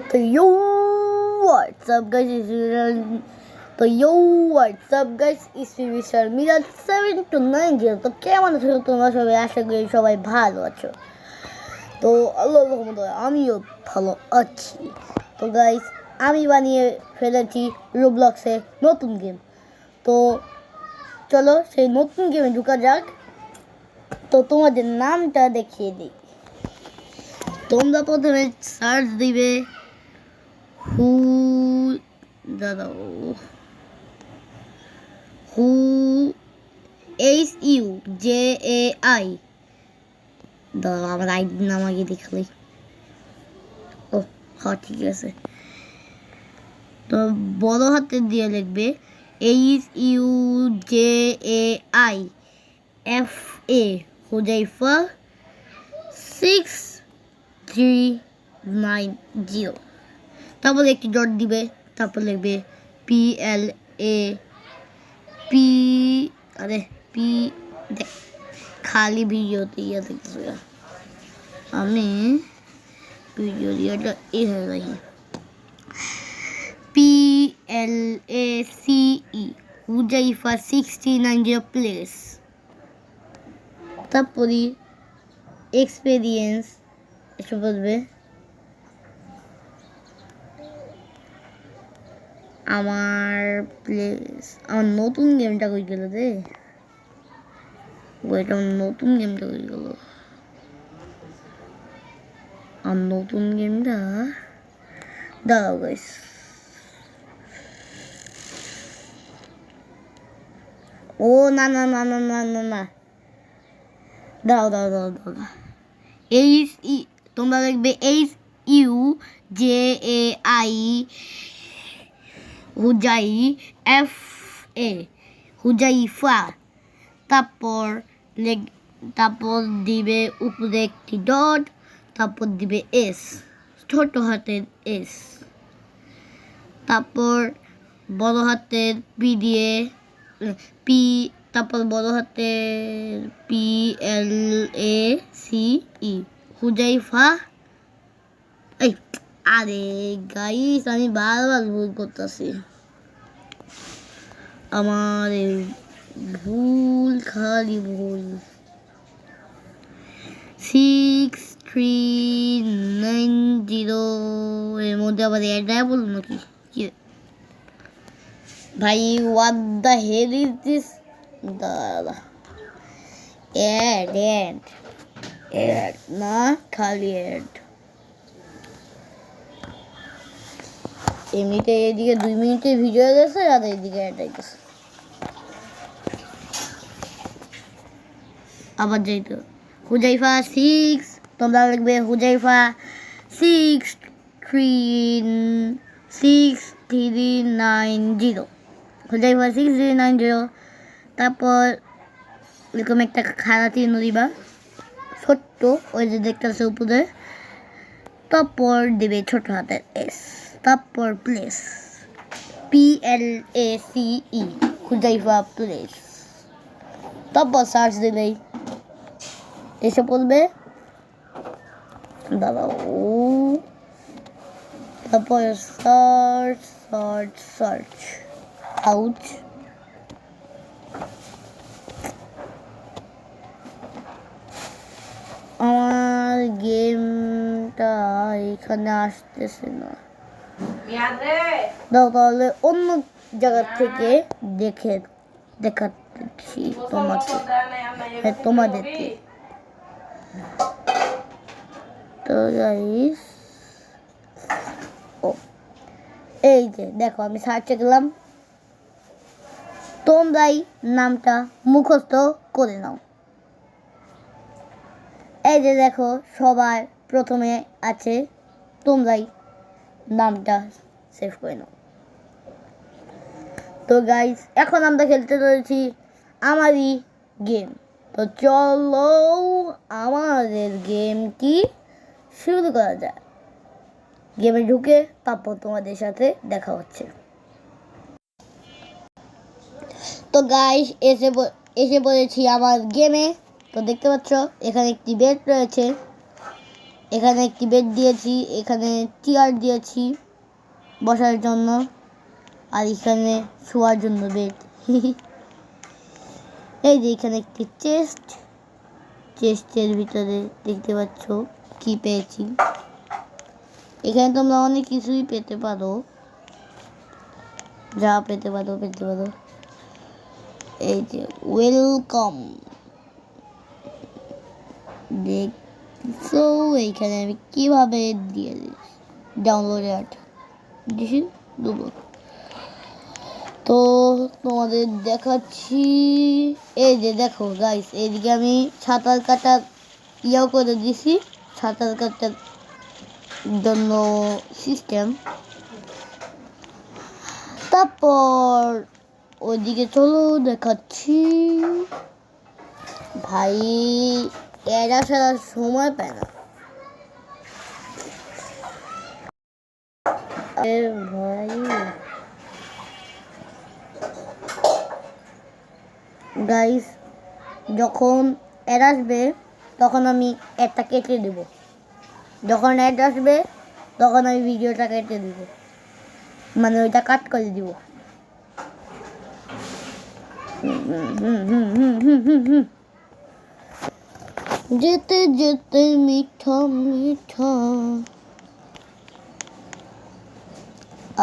তো yo what's up guys it's Mr. Miraj 729 তো কেমন আছো তোমরা সবাই? আশা করি সবাই ভালো আছো। তো আল্লাহর রহমতে আমিও ভালো আছি। তো গাইস আমি বানিয়ে ফেলেছি রোবলক্সে নতুন গেম। তো চলো সেই নতুন গেমে ঢোকা যাক। তো তোমাদের নামটা দেখিয়ে দিই। তোমরা প্রথমে সার্চ দিবে হু HUJAI। দাঁড়াও আমার আইডি নাম আগে দেখালি। ও হ্যাঁ ঠিক আছে। তো বড় হাতে দিয়ে লিখবে HUJAIFA হুজাইফা 6390। তারপর একটি ডট দিবে, তারপর লিখবে পি খালি ভিডিওতে দেখতেছো। আমি ভিডিও দিয়েটা এইভাবে রাখি PLACE হুজাইফা 6390 প্লেস। তারপরে এক্সপেরিয়েন্স এসব বলবে। আমার প্লেস আমার নতুন গেমটা কই গেল রে? ওইটা নতুন গেমটা কই গেল? আর নতুন গেমটা দাঁড়াও গাইস। ও না না না না না না না দাঁড়াও তোমরা দেখবে HUJAI হুজাইফা হুজাইফা। তারপর দিবে উপরে একটি ডট, তারপর দিবে এস, ছোট হাতের এস, তারপর বড় হাতের পি দিয়ে পি, তারপর বড় হাতের PLACE হুজাইফা। এই আরে গাইস আমি বারবার ভুল করতেছি। আমার ভুল খালি ভুল। 6390 এর মধ্যে আবার এটা বলুন নাকি ভাই? What the hell is this? দাঁড়া অ্যাড না খালি অ্যাড। এমনিতে এদিকে 2 মিনিটের ভিডিও গেছে আর এদিকে অ্যাড গেছে। আবার যাইতো হুজাইফা 6, তোমরা লিখবে হুজাইফা 6390 হুজাইফা 6390। তারপর এরকম একটা খাড়া চিহ্ন দিবা ছোট্ট, ওই যে দেখতেছে উপরে। তারপর দেবে ছোট হাতের এস, তারপর প্লেস PLACE হুজাইফা প্লেস। তারপর সার্চ দিলেই এসে পড়বে। দাঁড়াও, তারপর সার্চ আউট। আমার গেমটা এখানে আসতেছে না। দাও তাহলে অন্য জায়গা থেকে দেখাচ্ছি তোমাদেরকে। তো গাইস এই যে দেখো আমি সার্চে গেলাম, তোমরাই নামটা মুখস্থ করে নাও। এই যে দেখো সবার প্রথমে আছে, তোমরাই নামটা সেভ করে নাও। তো গাইস এখন আমরা খেলতে চলেছি আমারই গেম। তো চলো আমাদের গেমটি শুরু করা যায়। গেমে ঢুকে তারপর তোমাদের সাথে দেখা হচ্ছে। তো গাইস এসে পড়েছি আমার গেমে। তো দেখতে পাচ্ছ এখানে একটি বেড রয়েছে, এখানে একটি বেড দিয়েছি, এখানে চেয়ার দিয়েছি বসার জন্য, আর এখানে শোয়ার জন্য বেড। এই যে এখানে একটি চেস্টের ভিতরে দেখতে পাচ্ছ কি পেয়েছি। এখানে তোমরা অনেক কিছুই পেতে পারো, যা পেতে পারো। এই যে ওয়েলকাম দেখছো, এইখানে আমি কিভাবে দিয়ে দিচ্ছি ডাউনলোড দিছি দেবো। তো তোমাদের দেখাচ্ছি, এই যে দেখো গাইস, এইদিকে আমি সাঁতার কাটার ইয়াও করে দিছি, সাঁতার কাটার জন্য সিস্টেম। তারপর ওইদিকে চলো দেখাচ্ছি। ভাই এরা সারা সময় পায় না ভাই। গাইস যখন অ্যাড আসবে তখন আমি অ্যাডটা কেটে দেব, যখন অ্যাড আসবে তখন আমি ভিডিওটা কেটে দেব, মানে ওইটা কাট করে দিব। যেতে যেতে মিঠা মিঠা,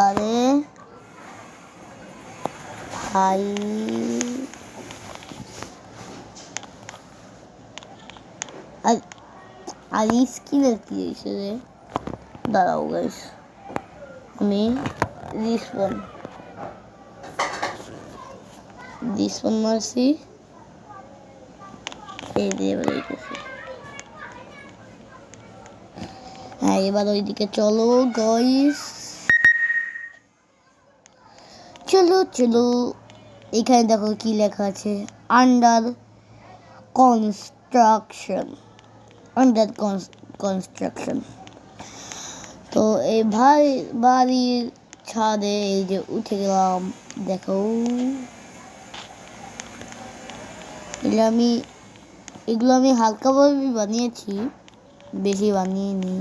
আরে ভাই আর স্কিনের কি হয়েছে রে, দাঁড়াও গাইস আমি this one মারছি, এই দিয়ে এবার এইতেছে। হ্যাঁ এবার ওইদিকে চলো গাইস, চলো। এখানে দেখো কি লেখা আছে, আন্ডার কনস্ট্রাকশন। তো এই বাড়ির ছাদে এই যে উঠে গেলাম, দেখো এগুলো আমি হালকাভাবে বানিয়েছি, বেশি বানিয়েনি,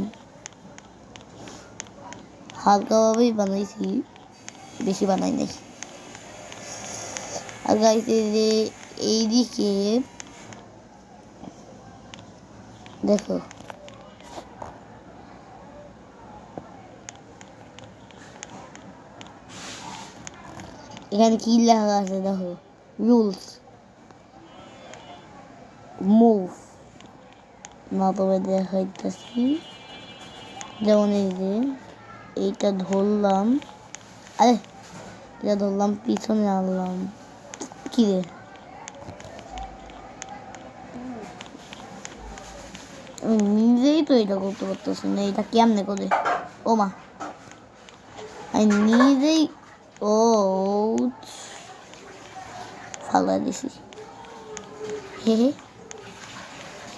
হালকাভাবেই বানাইছি, বেশি বানাই নাই। আর গাইস এইদিকে দেখো, এখানে কি লেখা আছে দেখো, রুলস মুভ না, তবে দেখাইতেছি। যেমন এই যে এইটা ধরলাম, আরে এটা ধরলাম পিছনে আনলাম, কি রে নিজেই তো এটা করতে পারতেছি না, এটা কেমনে করে, ও মা আমি নিজেই ও ফালা দিছি। হে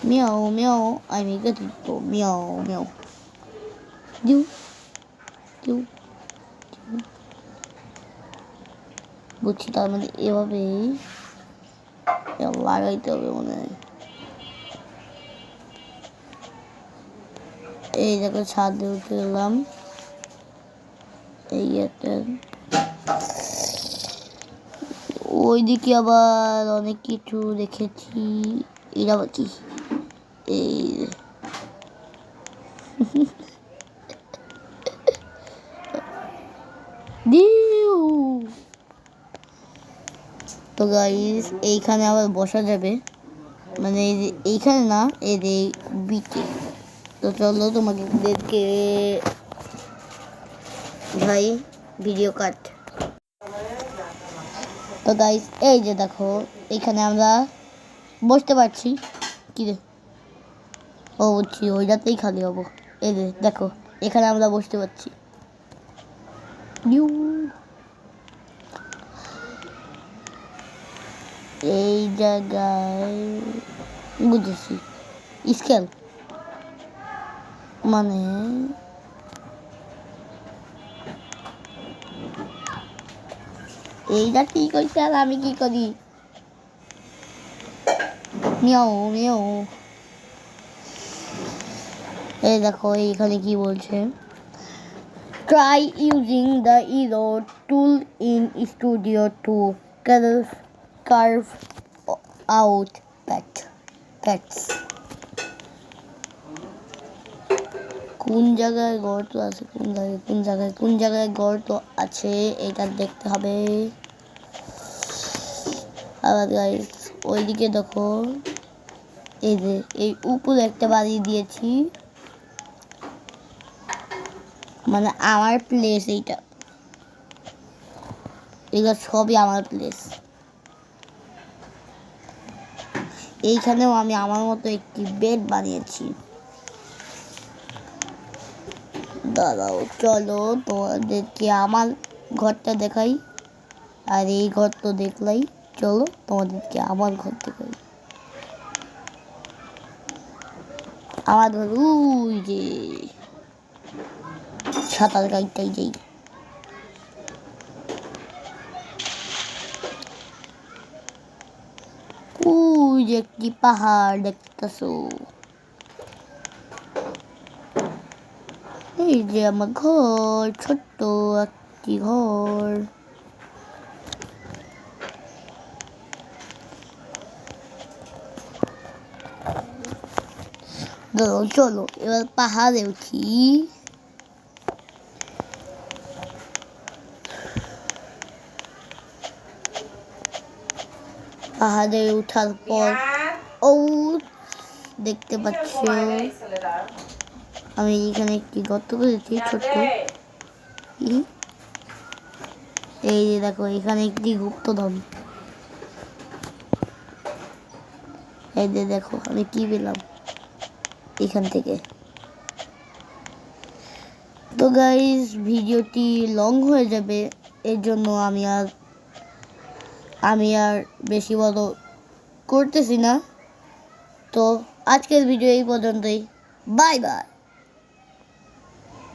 মিয়াও মিয়াও, আমি গেছি মিয়াও মিয়াও, দিউ বুঝছি, তার মানে এভাবেই লাগাইতে হবে মনে হয়। এই দেখো ছাদে উঠে গেলাম, এই ওইদিকে আবার অনেক কিছু রেখেছি, এটা আবার কি, এই তো গাইস এইখানে আবার বসা যাবে, মানে এইখানে না, এই যে বিটে। তো চলো তোমাদেরকে ভাই ভিডিও কাট। তো গাইস এই যে দেখো এখানে আমরা বসতে পারছি, কি রে ও বুঝছি ওইটাতেই খালি হবো। এই যে দেখো এখানে আমরা বসতে পারছি, এই জায়গায় বুঝেছি স্কেল, মানে এইটা ঠিক হয়েছে, আর আমি কি করি, মিয়াও মিয়াও। এই দেখো এইখানে কি বলছে, try using the erase tool in studio to carve out pets. কোন জায়গায় গর্ত আছে, কোন জায়গায় গর্ত আছে এটা দেখতে হবে। আবার গাইস ওইদিকে দেখো, এই যে এই উপরে একটা বাড়ি দিয়েছি, মানে আমার প্লেস এইটা, এগুলো সবই আমার প্লেস। এইখানেও আমি আমার মতো একটি বেড বানিয়েছি। দাঁড়াও চলো তোমাদেরকে আমার ঘরটা দেখাই, আর এই ঘর তো দেখলাই, চলো তোমাদেরকে আমার ঘর দেখাই। আমার ঘর ওই যে সাঁতার কাটতেই যাই। ওই যে একটি পাহাড় দেখতেছো, এই যে আমার ঘর, ছোট্ট একটি ঘর। চলো এবার পাহাড়ে উঠি। পাহাড়ে উঠার পর ও দেখতে পাচ্ছ আমি এখানে একটি গর্ত করেছি ছোট্ট। এই যে দেখো এখানে একটি গুপ্তধন, এই যে দেখো আমি কি পেলাম এখান থেকে। তো গাইস ভিডিওটি লং হয়ে যাবে, এর জন্য আমি আর বেশি বড় করতেছি না। তো আজকের ভিডিও এই পর্যন্তই, বাই বাই।